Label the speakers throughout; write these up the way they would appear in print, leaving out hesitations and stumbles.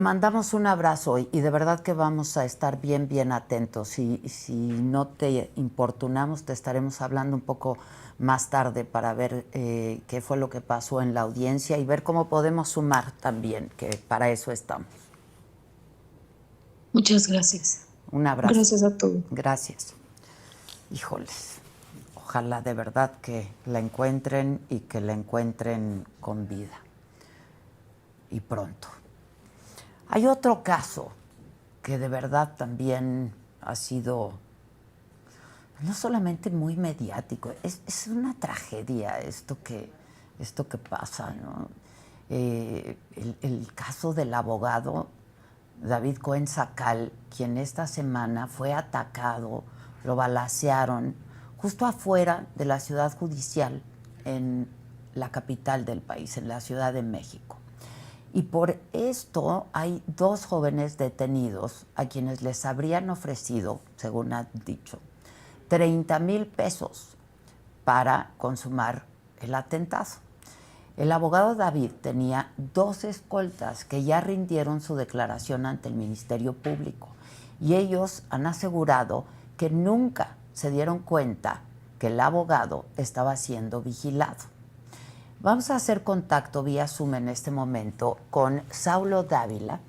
Speaker 1: Mandamos un abrazo y de verdad que vamos a estar bien, bien atentos. Y si no te importunamos, te estaremos hablando un poco más tarde para ver qué fue lo que pasó en la audiencia y ver cómo podemos sumar también, que para eso estamos.
Speaker 2: Muchas gracias.
Speaker 1: Un abrazo.
Speaker 2: Gracias a todos.
Speaker 1: Gracias. Híjoles, ojalá de verdad que la encuentren y que la encuentren con vida. Y pronto. Hay otro caso que de verdad también ha sido no solamente muy mediático, es una tragedia esto que pasa, ¿no? El caso del abogado David Cohen Sacal, quien esta semana fue atacado, lo balacearon justo afuera de la ciudad judicial en la capital del país, en la Ciudad de México. Y por esto hay 2 jóvenes detenidos a quienes les habrían ofrecido, según han dicho, 30,000 pesos para consumar el atentado. El abogado David tenía 2 escoltas que ya rindieron su declaración ante el Ministerio Público y ellos han asegurado que nunca se dieron cuenta que el abogado estaba siendo vigilado. Vamos a hacer contacto vía Zoom en este momento con Saulo Dávila.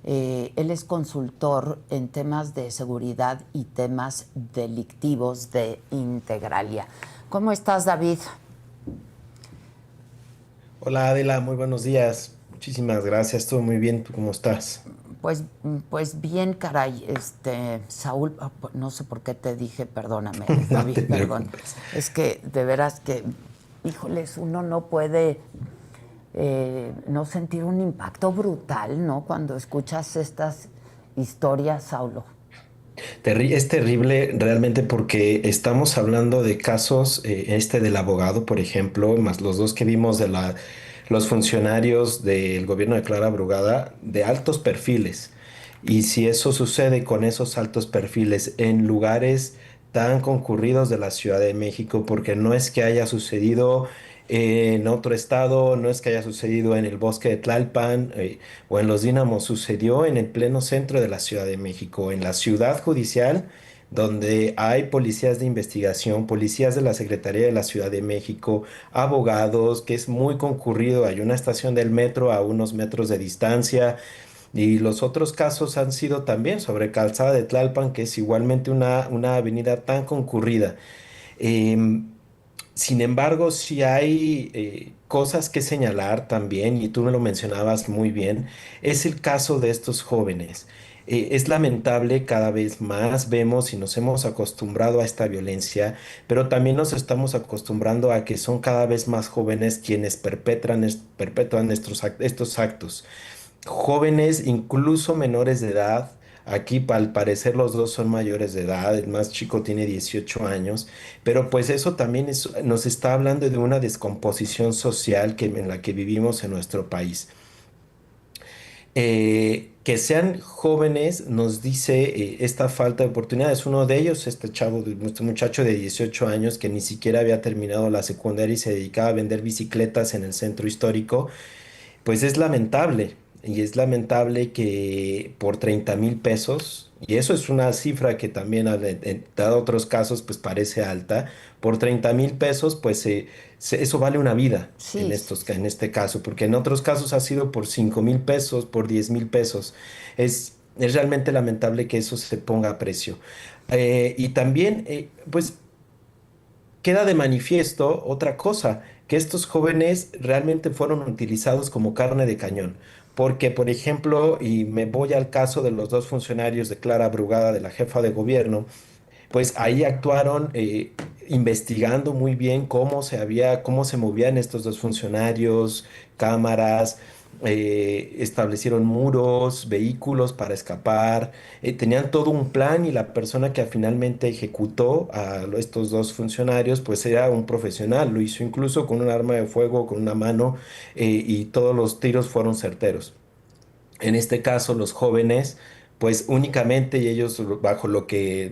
Speaker 1: Él es consultor en temas de seguridad y temas delictivos de Integralia. ¿Cómo estás, David?
Speaker 3: Hola Adela, muy buenos días. Muchísimas gracias, todo muy bien. ¿Tú cómo estás?
Speaker 1: Pues bien, caray, Saúl, no sé por qué te dije, perdóname,
Speaker 3: No
Speaker 1: David,
Speaker 3: te
Speaker 1: perdón.
Speaker 3: preocupes.
Speaker 1: Es que de veras que, híjoles, uno no puede no sentir un impacto brutal, ¿no? Cuando escuchas estas historias, Saulo.
Speaker 3: Es terrible realmente porque estamos hablando de casos, este del abogado, por ejemplo, más los dos que vimos de los funcionarios del gobierno de Clara Brugada, de altos perfiles. Y si eso sucede con esos altos perfiles en lugares tan concurridos de la Ciudad de México, porque no es que haya sucedido en otro estado, no es que haya sucedido en el bosque de Tlalpan, o en Los Dínamos, sucedió en el pleno centro de la Ciudad de México, en la ciudad judicial, donde hay policías de investigación, policías de la Secretaría de la Ciudad de México, abogados, que es muy concurrido, hay una estación del metro a unos metros de distancia. Y los otros casos han sido también sobre Calzada de Tlalpan, que es igualmente una avenida tan concurrida. Em, Sin embargo, sí hay cosas que señalar también, y tú me lo mencionabas muy bien, es el caso de estos jóvenes. Es lamentable, cada vez más vemos y nos hemos acostumbrado a esta violencia, pero también nos estamos acostumbrando a que son cada vez más jóvenes quienes perpetúan estos actos. Jóvenes, incluso menores de edad. Aquí, al parecer, los dos son mayores de edad. El más chico tiene 18 años. Pero pues eso también nos está hablando de una descomposición social en la que vivimos en nuestro país. Que sean jóvenes nos dice esta falta de oportunidades. Uno de ellos, este muchacho de 18 años que ni siquiera había terminado la secundaria y se dedicaba a vender bicicletas en el centro histórico. Pues es lamentable, y es lamentable que por 30,000 pesos, y eso es una cifra que también, dado otros casos, pues parece alta, por 30,000 pesos, pues eso vale una vida
Speaker 1: Sí,
Speaker 3: en este caso, porque en otros casos ha sido por 5,000 pesos, por 10,000 pesos. Es realmente lamentable que eso se ponga a precio. Y también, pues queda de manifiesto otra cosa, que estos jóvenes realmente fueron utilizados como carne de cañón. Porque, por ejemplo, y me voy al caso de los 2 funcionarios de Clara Brugada, de la jefa de gobierno, pues ahí actuaron investigando muy bien cómo se movían estos 2 funcionarios, cámaras, establecieron muros, vehículos para escapar, tenían todo un plan, y la persona que finalmente ejecutó a estos 2 funcionarios, pues era un profesional, lo hizo incluso con un arma de fuego, con una mano, y todos los tiros fueron certeros. En este caso, los jóvenes pues únicamente y ellos bajo lo que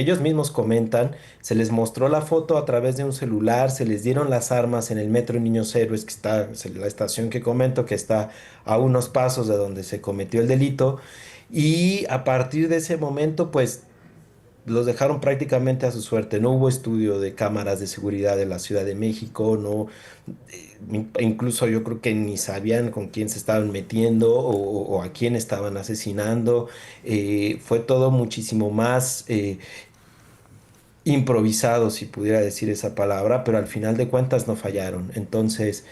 Speaker 3: ellos mismos comentan, se les mostró la foto a través de un celular, se les dieron las armas en el metro Niños Héroes, que está, es la estación que comento, que está a unos pasos de donde se cometió el delito, y a partir de ese momento, pues los dejaron prácticamente a su suerte. No hubo estudio de cámaras de seguridad de la Ciudad de México, no, incluso yo creo que ni sabían con quién se estaban metiendo o a quién estaban asesinando. Fue todo muchísimo más improvisado, si pudiera decir esa palabra, pero al final de cuentas no fallaron. Entonces,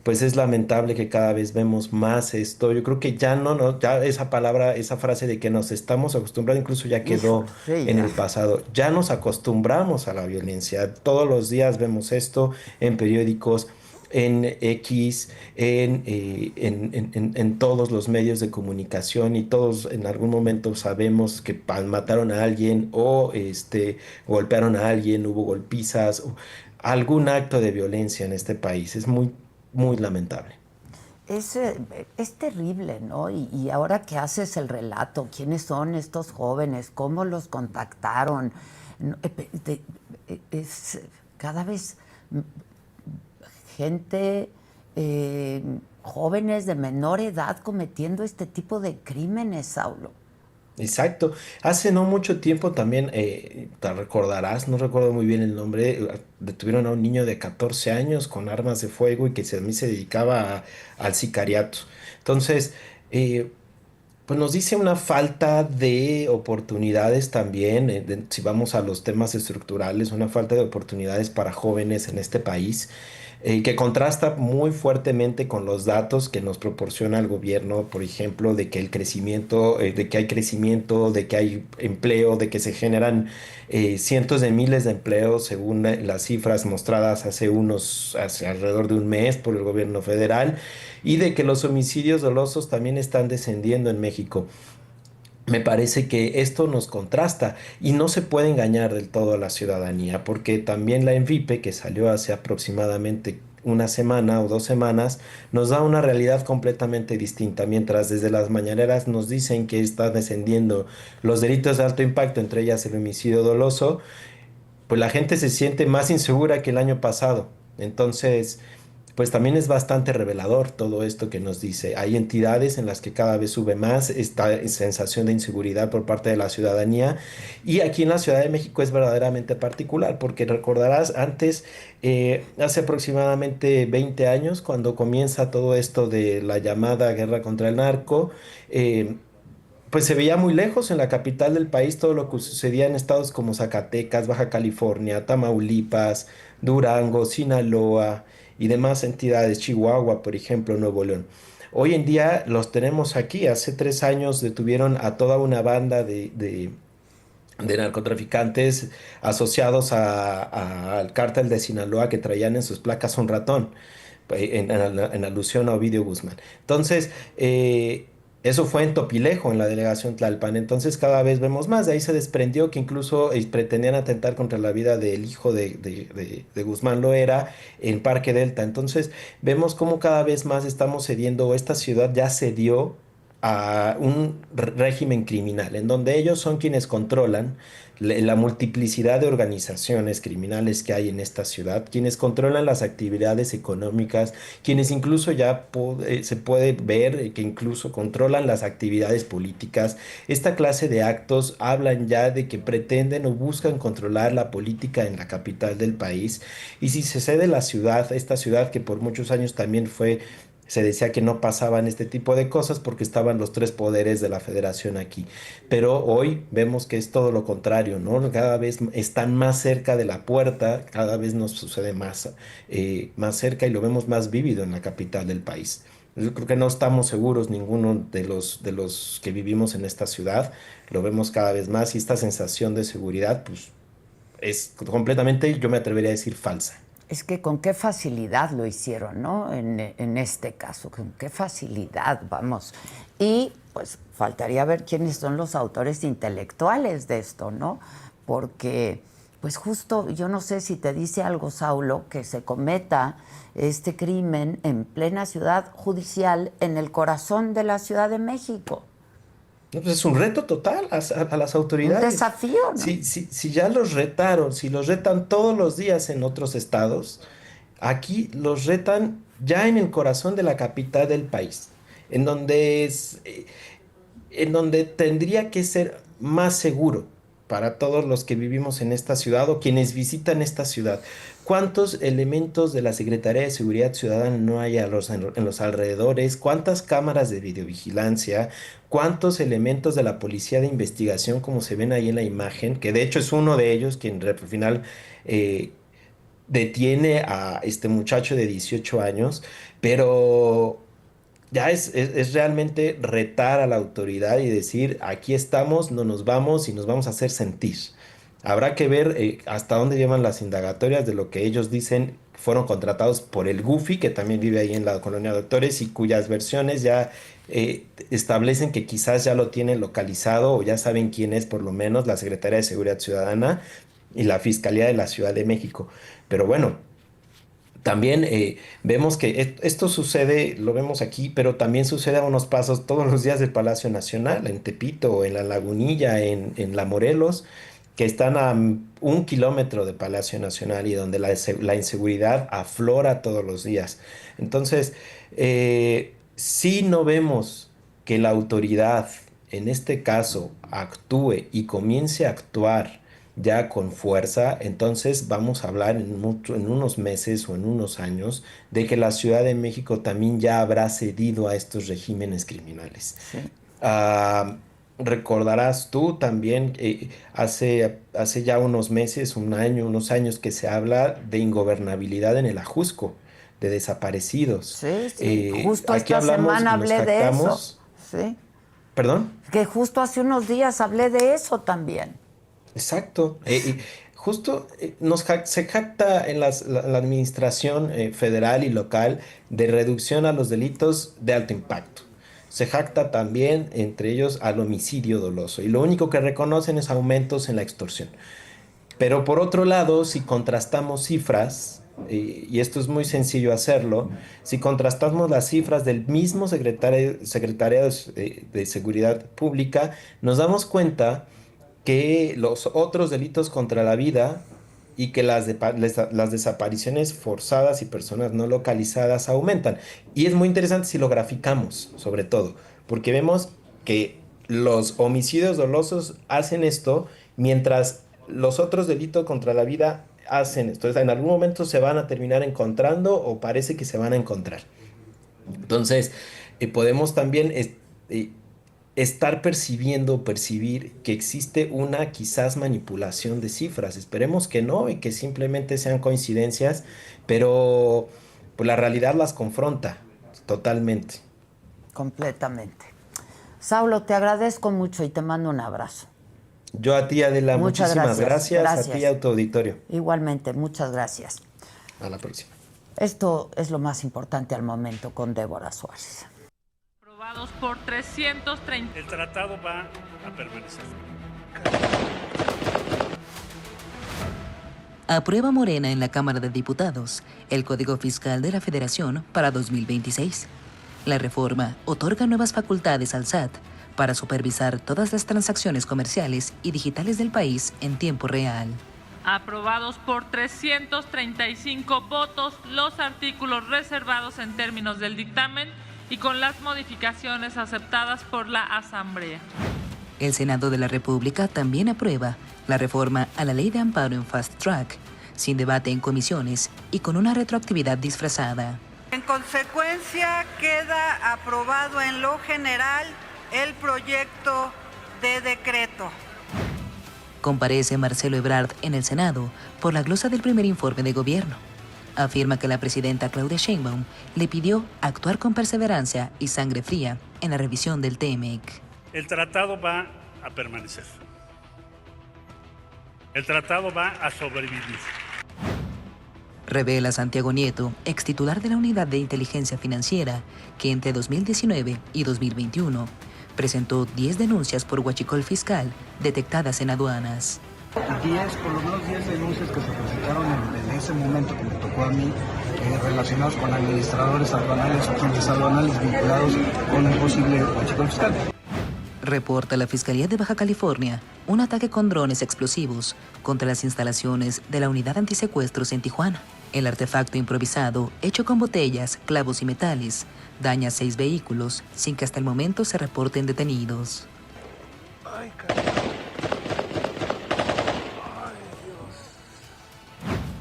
Speaker 3: pues es lamentable que cada vez vemos más esto. Yo creo que ya no, ya esa palabra, esa frase de que nos estamos acostumbrando, incluso ya quedó
Speaker 1: Híjole, sí,
Speaker 3: en
Speaker 1: ya.
Speaker 3: el pasado. Ya nos acostumbramos a la violencia. Todos los días vemos esto en periódicos, en X, en todos los medios de comunicación, y todos en algún momento sabemos que mataron a alguien o golpearon a alguien, hubo golpizas, o algún acto de violencia en este país. Es muy, muy lamentable.
Speaker 1: Es terrible, ¿no? Y ahora que haces el relato, ¿quiénes son estos jóvenes? ¿Cómo los contactaron? No, es cada vez gente, jóvenes de menor edad cometiendo este tipo de crímenes, Saulo.
Speaker 3: Exacto. Hace no mucho tiempo también, te recordarás, no recuerdo muy bien el nombre, detuvieron a un niño de 14 años con armas de fuego y que a mí se dedicaba al sicariato. Entonces, eh, pues nos dice una falta de oportunidades también, si vamos a los temas estructurales, una falta de oportunidades para jóvenes en este país, que contrasta muy fuertemente con los datos que nos proporciona el gobierno, por ejemplo, de que el crecimiento, de que hay crecimiento, de que hay empleo, de que se generan cientos de miles de empleos según las cifras mostradas hace alrededor de un mes por el gobierno federal, y de que los homicidios dolosos también están descendiendo en México. Me parece que esto nos contrasta y no se puede engañar del todo a la ciudadanía, porque también la ENVIPE, que salió hace aproximadamente una semana o 2 semanas, nos da una realidad completamente distinta. Mientras desde las mañaneras nos dicen que están descendiendo los delitos de alto impacto, entre ellas el homicidio doloso, pues la gente se siente más insegura que el año pasado. Entonces, pues también es bastante revelador todo esto que nos dice. Hay entidades en las que cada vez sube más esta sensación de inseguridad por parte de la ciudadanía, y aquí en la Ciudad de México es verdaderamente particular, porque recordarás antes, hace aproximadamente 20 años, cuando comienza todo esto de la llamada guerra contra el narco, pues se veía muy lejos en la capital del país todo lo que sucedía en estados como Zacatecas, Baja California, Tamaulipas, Durango, Sinaloa y demás entidades, Chihuahua, por ejemplo, Nuevo León. Hoy en día los tenemos aquí. Hace 3 años detuvieron a toda una banda de narcotraficantes asociados al cártel de Sinaloa, que traían en sus placas un ratón, en alusión a Ovidio Guzmán. Entonces, eso fue en Topilejo, en la delegación Tlalpan. Entonces, cada vez vemos más. De ahí se desprendió que incluso pretendían atentar contra la vida del hijo de Guzmán Loera en Parque Delta. Entonces, vemos cómo cada vez más estamos cediendo, o esta ciudad ya cedió a un régimen criminal, en donde ellos son quienes controlan la multiplicidad de organizaciones criminales que hay en esta ciudad, quienes controlan las actividades económicas, quienes incluso ya se puede ver que incluso controlan las actividades políticas. Esta clase de actos hablan ya de que pretenden o buscan controlar la política en la capital del país. Y si se cede la ciudad, esta ciudad que por muchos años también fue, se decía que no pasaban este tipo de cosas porque estaban los tres poderes de la federación aquí. Pero hoy vemos que es todo lo contrario, ¿no? Cada vez están más cerca de la puerta, cada vez nos sucede más, más cerca, y lo vemos más vívido en la capital del país. Yo creo que no estamos seguros ninguno de los que vivimos en esta ciudad. Lo vemos cada vez más, y esta sensación de seguridad, pues, es completamente, yo me atrevería a decir, falsa.
Speaker 1: Es que con qué facilidad lo hicieron, ¿no? En este caso, con qué facilidad, vamos. Y pues faltaría ver quiénes son los autores intelectuales de esto, ¿no? Porque, pues justo, yo no sé si te dice algo, Saulo, que se cometa este crimen en plena ciudad judicial, en el corazón de la Ciudad de México.
Speaker 3: No, pues es un reto total a las
Speaker 1: Un
Speaker 3: autoridades.
Speaker 1: desafío, ¿no?
Speaker 3: Si ya los retaron, si los retan todos los días en otros estados, aquí los retan ya en el corazón de la capital del país, en donde en donde tendría que ser más seguro para todos los que vivimos en esta ciudad o quienes visitan esta ciudad. ¿Cuántos elementos de la Secretaría de Seguridad Ciudadana no hay en los alrededores? ¿Cuántas cámaras de videovigilancia? ¿Cuántos elementos de la Policía de Investigación, como se ven ahí en la imagen? Que de hecho es uno de ellos quien al final eh, detiene a este muchacho de 18 años, pero ya es realmente retar a la autoridad y decir, aquí estamos, no nos vamos y nos vamos a hacer sentir. Habrá que ver hasta dónde llevan las indagatorias de lo que ellos dicen fueron contratados por el Goofy, que también vive ahí en la colonia Doctores y cuyas versiones ya establecen que quizás ya lo tienen localizado o ya saben quién es por lo menos la Secretaría de Seguridad Ciudadana y la Fiscalía de la Ciudad de México. Pero bueno. También vemos que esto sucede, lo vemos aquí, pero también sucede a unos pasos todos los días del Palacio Nacional, en Tepito, en La Lagunilla, en La Morelos, que están a 1 kilómetro de Palacio Nacional y donde la inseguridad aflora todos los días. Entonces, si no vemos que la autoridad, en este caso, actúe y comience a actuar ya con fuerza, entonces vamos a hablar en unos meses o en unos años de que la Ciudad de México también ya habrá cedido a estos regímenes criminales.
Speaker 1: Sí.
Speaker 3: Ah, recordarás tú también, hace ya unos meses, un año, unos años que se habla de ingobernabilidad en el Ajusco, de desaparecidos.
Speaker 1: Sí, sí. Justo
Speaker 3: Aquí
Speaker 1: esta
Speaker 3: hablamos
Speaker 1: semana
Speaker 3: y nos
Speaker 1: hablé de eso.
Speaker 3: jactamos,
Speaker 1: Sí.
Speaker 3: ¿perdón?
Speaker 1: Que justo hace unos días hablé de eso también.
Speaker 3: Exacto. Y justo se jacta en la administración federal y local de reducción a los delitos de alto impacto. Se jacta también, entre ellos, al homicidio doloso. Y lo único que reconocen es aumentos en la extorsión. Pero por otro lado, si contrastamos cifras, y esto es muy sencillo hacerlo, si contrastamos las cifras del mismo secretariado de Seguridad Pública, nos damos cuenta que los otros delitos contra la vida y que las desapariciones forzadas y personas no localizadas aumentan. Y es muy interesante si lo graficamos, sobre todo, porque vemos que los homicidios dolosos hacen esto mientras los otros delitos contra la vida hacen esto. Entonces, en algún momento se van a terminar encontrando o parece que se van a encontrar. Entonces, podemos también eh, estar percibiendo, percibir que existe una quizás manipulación de cifras. Esperemos que no y que simplemente sean coincidencias, pero pues, la realidad las confronta totalmente.
Speaker 1: Completamente. Saulo, te agradezco mucho y te mando un abrazo.
Speaker 3: Yo a ti, Adela,
Speaker 1: Muchas
Speaker 3: muchísimas gracias. A ti y a
Speaker 1: Gracias.
Speaker 3: tu auditorio.
Speaker 1: Igualmente, muchas gracias.
Speaker 3: A la próxima.
Speaker 1: Esto es lo más importante al momento con Débora Suárez.
Speaker 2: Aprobados por 330.
Speaker 4: El tratado va a permanecer.
Speaker 5: Aprueba Morena en la Cámara de Diputados el Código Fiscal de la Federación para 2026. La reforma otorga nuevas facultades al SAT para supervisar todas las transacciones comerciales y digitales del país en tiempo real.
Speaker 2: Aprobados por 335 votos los artículos reservados en términos del dictamen y con las modificaciones aceptadas por la Asamblea.
Speaker 5: El Senado de la República también aprueba la reforma a la Ley de Amparo en Fast Track, sin debate en comisiones y con una retroactividad disfrazada.
Speaker 6: En consecuencia, queda aprobado en lo general el proyecto de decreto.
Speaker 5: Comparece Marcelo Ebrard en el Senado por la glosa del primer informe de gobierno. Afirma que la presidenta Claudia Sheinbaum le pidió actuar con perseverancia y sangre fría en la revisión del TEMEC.
Speaker 4: El tratado va a permanecer. El tratado va a sobrevivir.
Speaker 5: Revela Santiago Nieto, ex titular de la Unidad de Inteligencia Financiera, que entre 2019 y 2021 presentó 10 denuncias por huachicol fiscal detectadas en aduanas.
Speaker 7: Por lo menos 10 denuncias que se presentaron en ese momento que me tocó a mí, relacionados con administradores aduanales o agentes aduanales vinculados con un posible huachicol fiscal.
Speaker 5: Reporta la Fiscalía de Baja California un ataque con drones explosivos contra las instalaciones de la Unidad Antisecuestros en Tijuana. El artefacto improvisado, hecho con botellas, clavos y metales, daña 6 vehículos sin que hasta el momento se reporten detenidos.
Speaker 8: Ay, caramba.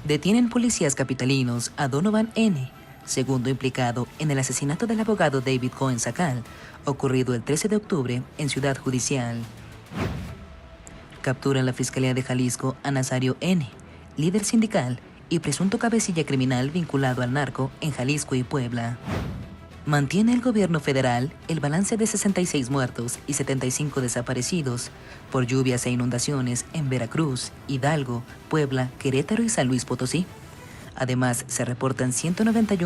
Speaker 5: Detienen policías capitalinos a Donovan N., segundo implicado en el asesinato del abogado David Cohen Sacal, ocurrido el 13 de octubre en Ciudad Judicial. Capturan la Fiscalía de Jalisco a Nazario N., líder sindical y presunto cabecilla criminal vinculado al narco en Jalisco y Puebla. Mantiene el gobierno federal el balance de 66 muertos y 75 desaparecidos por lluvias e inundaciones en Veracruz, Hidalgo, Puebla, Querétaro y San Luis Potosí. Además, se reportan 191